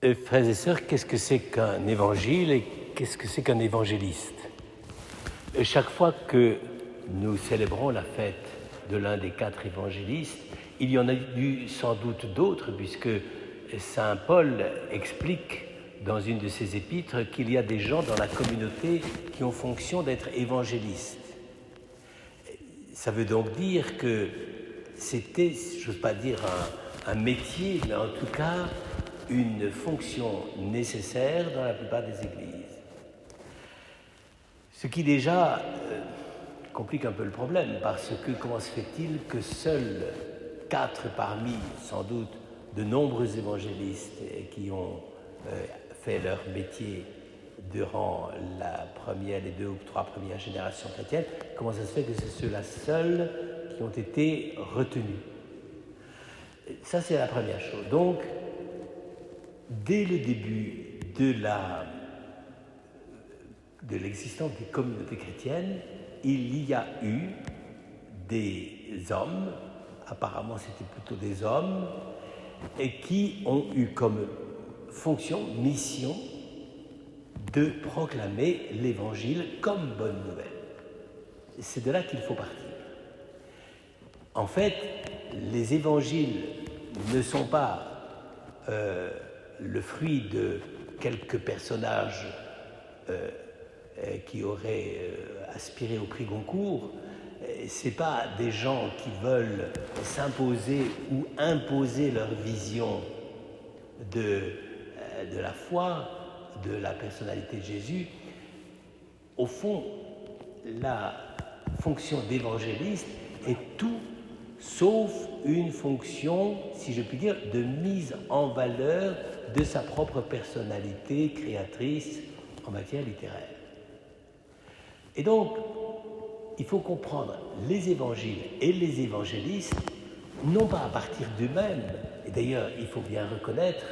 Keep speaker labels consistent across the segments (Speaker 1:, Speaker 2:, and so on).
Speaker 1: Frères et sœurs, qu'est-ce que c'est qu'un évangile et qu'est-ce que c'est qu'un évangéliste? Chaque fois que nous célébrons la fête de l'un des 4 évangélistes, il y en a eu sans doute d'autres, puisque saint Paul explique dans une de ses épîtres qu'il y a des gens dans la communauté qui ont fonction d'être évangélistes. Ça veut donc dire que c'était, je n'ose pas dire un métier, mais en tout cas une fonction nécessaire dans la plupart des églises. Ce qui déjà complique un peu le problème, parce que comment se fait-il que seuls 4 parmi, sans doute, de nombreux évangélistes qui ont fait leur métier durant la première, les 2 ou 3 premières générations chrétiennes, comment ça se fait que c'est ceux-là seuls qui ont été retenus? Ça, c'est la première chose. Donc, dès le début de l'existence des communautés chrétiennes, il y a eu des hommes, apparemment c'était plutôt des hommes, et qui ont eu comme fonction, mission, de proclamer l'Évangile comme bonne nouvelle. C'est de là qu'il faut partir. En fait, les évangiles ne sont pas le fruit de quelques personnages qui auraient aspiré au prix Goncourt. Ce n'est pas des gens qui veulent s'imposer ou imposer leur vision de la foi, de la personnalité de Jésus. Au fond, la fonction d'évangéliste est tout sauf une fonction, si je puis dire, de mise en valeur de sa propre personnalité créatrice en matière littéraire. Et donc, il faut comprendre les évangiles et les évangélistes, non pas à partir d'eux-mêmes, et d'ailleurs, il faut bien reconnaître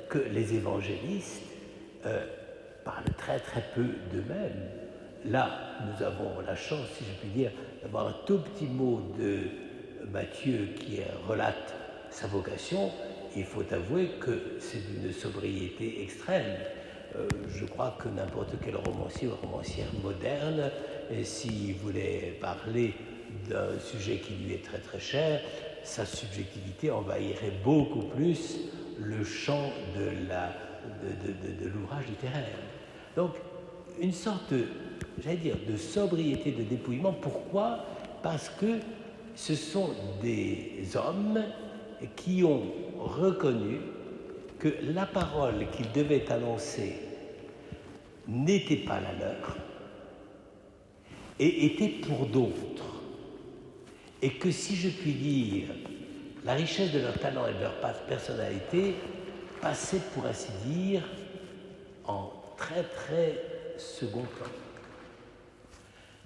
Speaker 1: que les évangélistes parlent très très peu d'eux-mêmes. Là, nous avons la chance, si je puis dire, d'avoir un tout petit mot de Matthieu qui relate sa vocation. Il faut avouer que c'est d'une sobriété extrême. Je crois que n'importe quel romancier ou romancière moderne, s'il voulait parler d'un sujet qui lui est très très cher, sa subjectivité envahirait beaucoup plus le champ de l'ouvrage littéraire. Donc, une sorte, j'allais dire, de sobriété, de dépouillement. Pourquoi? Parce que ce sont des hommes qui ont reconnu que la parole qu'ils devaient annoncer n'était pas la leur et était pour d'autres. Et que, si je puis dire, la richesse de leur talent et de leur personnalité passait, pour ainsi dire, en très très second plan.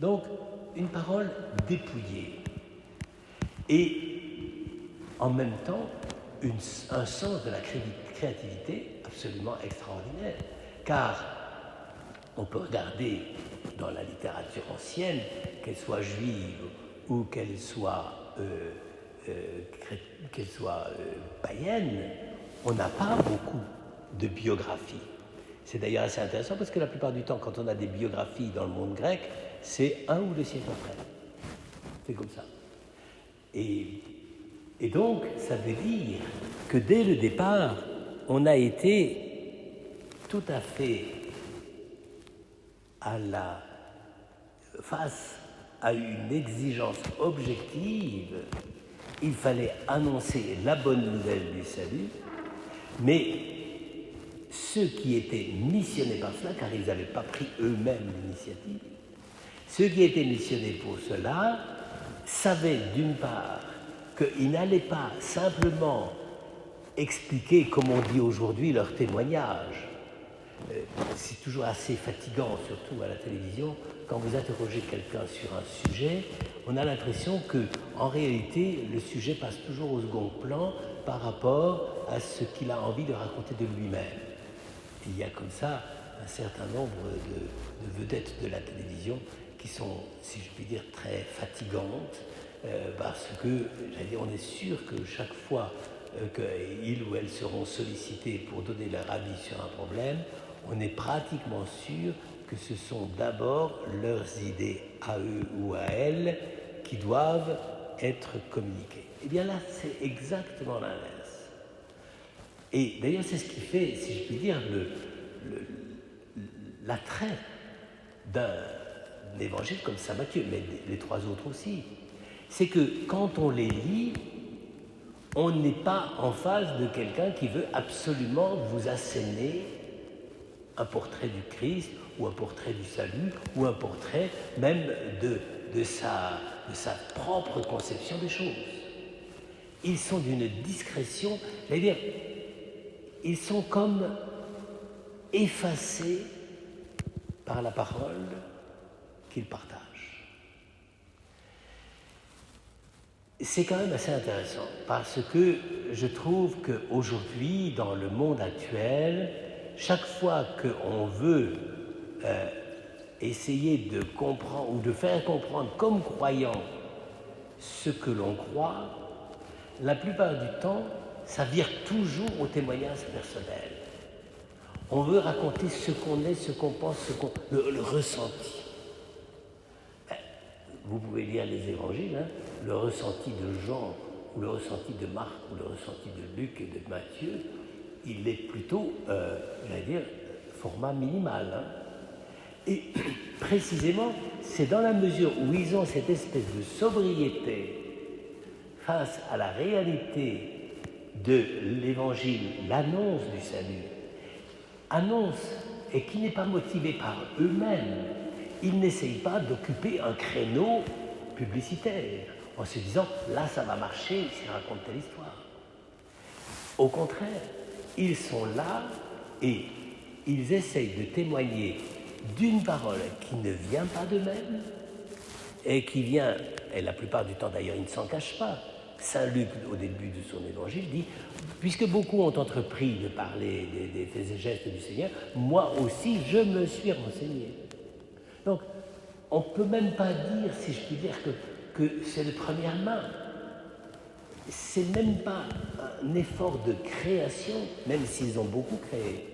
Speaker 1: Donc, une parole dépouillée. Et en même temps, un sens de la créativité absolument extraordinaire. Car on peut regarder dans la littérature ancienne, qu'elle soit juive ou qu'elle soit païenne, on n'a pas beaucoup de biographies. C'est d'ailleurs assez intéressant parce que la plupart du temps, quand on a des biographies dans le monde grec, c'est 1 ou 2 siècles après. C'est comme ça. Et donc, ça veut dire que dès le départ, on a été tout à fait face à une exigence objective. Il fallait annoncer la bonne nouvelle du salut, mais ceux qui étaient missionnés par cela, car ils n'avaient pas pris eux-mêmes l'initiative, ceux qui étaient missionnés pour cela savaient d'une part qu'ils n'allaient pas simplement expliquer, comme on dit aujourd'hui, leur témoignage. C'est toujours assez fatigant, surtout à la télévision, quand vous interrogez quelqu'un sur un sujet, on a l'impression qu'en réalité, le sujet passe toujours au second plan par rapport à ce qu'il a envie de raconter de lui-même. Et il y a comme ça un certain nombre de vedettes de la télévision qui sont, si je puis dire, très fatigantes, parce que, j'allais dire, on est sûr que chaque fois qu'ils ou elles seront sollicités pour donner leur avis sur un problème, on est pratiquement sûr que ce sont d'abord leurs idées à eux ou à elles qui doivent être communiquées. Eh bien là, c'est exactement l'inverse. Et d'ailleurs, c'est ce qui fait, si je puis dire, l'attrait d'un évangile comme Saint Matthieu, mais les trois autres aussi. C'est que quand on les lit, on n'est pas en face de quelqu'un qui veut absolument vous asséner un portrait du Christ, ou un portrait du salut, ou un portrait même de sa propre conception des choses. Ils sont d'une discrétion, c'est-à-dire, ils sont comme effacés par la parole qu'ils partagent. C'est quand même assez intéressant, parce que je trouve qu'aujourd'hui, dans le monde actuel, chaque fois qu'on veut essayer de comprendre ou de faire comprendre comme croyant ce que l'on croit, la plupart du temps, ça vire toujours au témoignage personnel. On veut raconter ce qu'on est, ce qu'on pense, le ressenti. Vous pouvez lire les évangiles, hein, le ressenti de Jean, ou le ressenti de Marc, ou le ressenti de Luc et de Matthieu, il est plutôt, format minimal. Hein. Et précisément, c'est dans la mesure où ils ont cette espèce de sobriété face à la réalité de l'évangile, l'annonce du salut, annonce et qui n'est pas motivée par eux-mêmes. Ils n'essayent pas d'occuper un créneau publicitaire en se disant « là, ça va marcher s'ils racontent telle histoire ». Au contraire, ils sont là et ils essayent de témoigner d'une parole qui ne vient pas d'eux-mêmes et qui vient, et la plupart du temps d'ailleurs, ils ne s'en cachent pas. Saint Luc, au début de son évangile, dit « Puisque beaucoup ont entrepris de parler des faits et gestes du Seigneur, moi aussi, je me suis renseigné. » Donc, on ne peut même pas dire, si je puis dire, que c'est de première main. C'est même pas un effort de création, même s'ils ont beaucoup créé.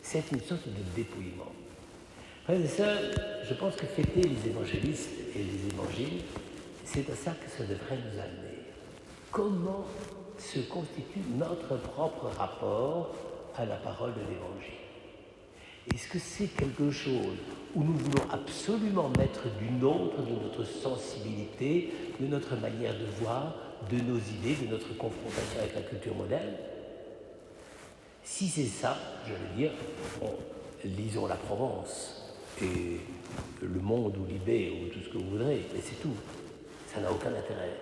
Speaker 1: C'est une sorte de dépouillement. Frères et sœurs, je pense que fêter les évangélistes et les évangiles, c'est à ça que ça devrait nous amener. Comment se constitue notre propre rapport à la parole de l'Évangile? Est-ce que c'est quelque chose où nous voulons absolument mettre du nôtre, de notre sensibilité, de notre manière de voir, de nos idées, de notre confrontation avec la culture moderne? Si c'est ça, je veux dire, lisons la Provence et Le Monde ou Libé ou tout ce que vous voudrez, et c'est tout. Ça n'a aucun intérêt.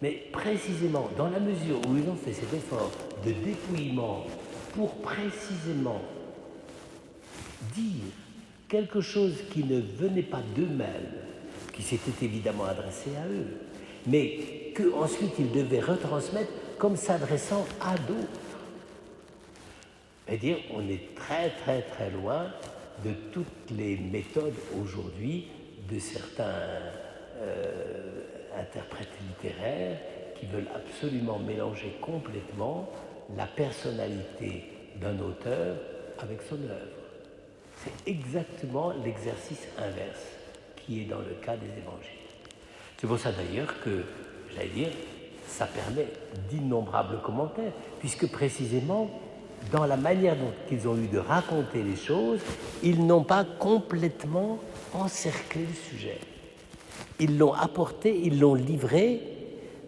Speaker 1: Mais précisément, dans la mesure où ils ont fait cet effort de dépouillement pour précisément dire quelque chose qui ne venait pas d'eux-mêmes, qui s'était évidemment adressé à eux, mais qu'ensuite ils devaient retransmettre comme s'adressant à d'autres. C'est-à-dire, on est très très très loin de toutes les méthodes aujourd'hui de certains interprètes littéraires qui veulent absolument mélanger complètement la personnalité d'un auteur avec son œuvre. C'est exactement l'exercice inverse qui est dans le cas des évangiles. C'est pour ça d'ailleurs que, j'allais dire, ça permet d'innombrables commentaires, puisque précisément, dans la manière dont ils ont eu de raconter les choses, ils n'ont pas complètement encerclé le sujet. Ils l'ont apporté, ils l'ont livré,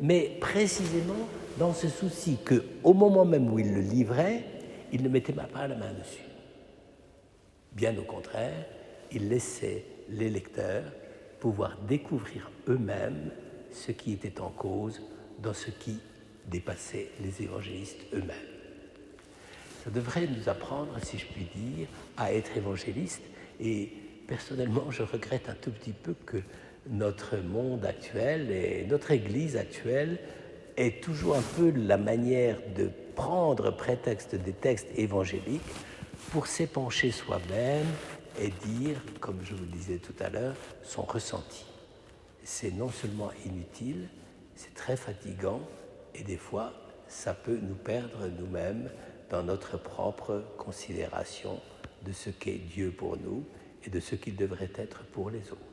Speaker 1: mais précisément dans ce souci qu'au moment même où ils le livraient, ils ne mettaient pas la main dessus. Bien au contraire, ils laissaient les lecteurs pouvoir découvrir eux-mêmes ce qui était en cause dans ce qui dépassait les évangélistes eux-mêmes. Ça devrait nous apprendre, si je puis dire, à être évangélistes. Et personnellement, je regrette un tout petit peu que notre monde actuel et notre Église actuelle ait toujours un peu la manière de prendre prétexte des textes évangéliques pour s'épancher soi-même et dire, comme je vous le disais tout à l'heure, son ressenti. C'est non seulement inutile, c'est très fatigant et des fois, ça peut nous perdre nous-mêmes dans notre propre considération de ce qu'est Dieu pour nous et de ce qu'il devrait être pour les autres.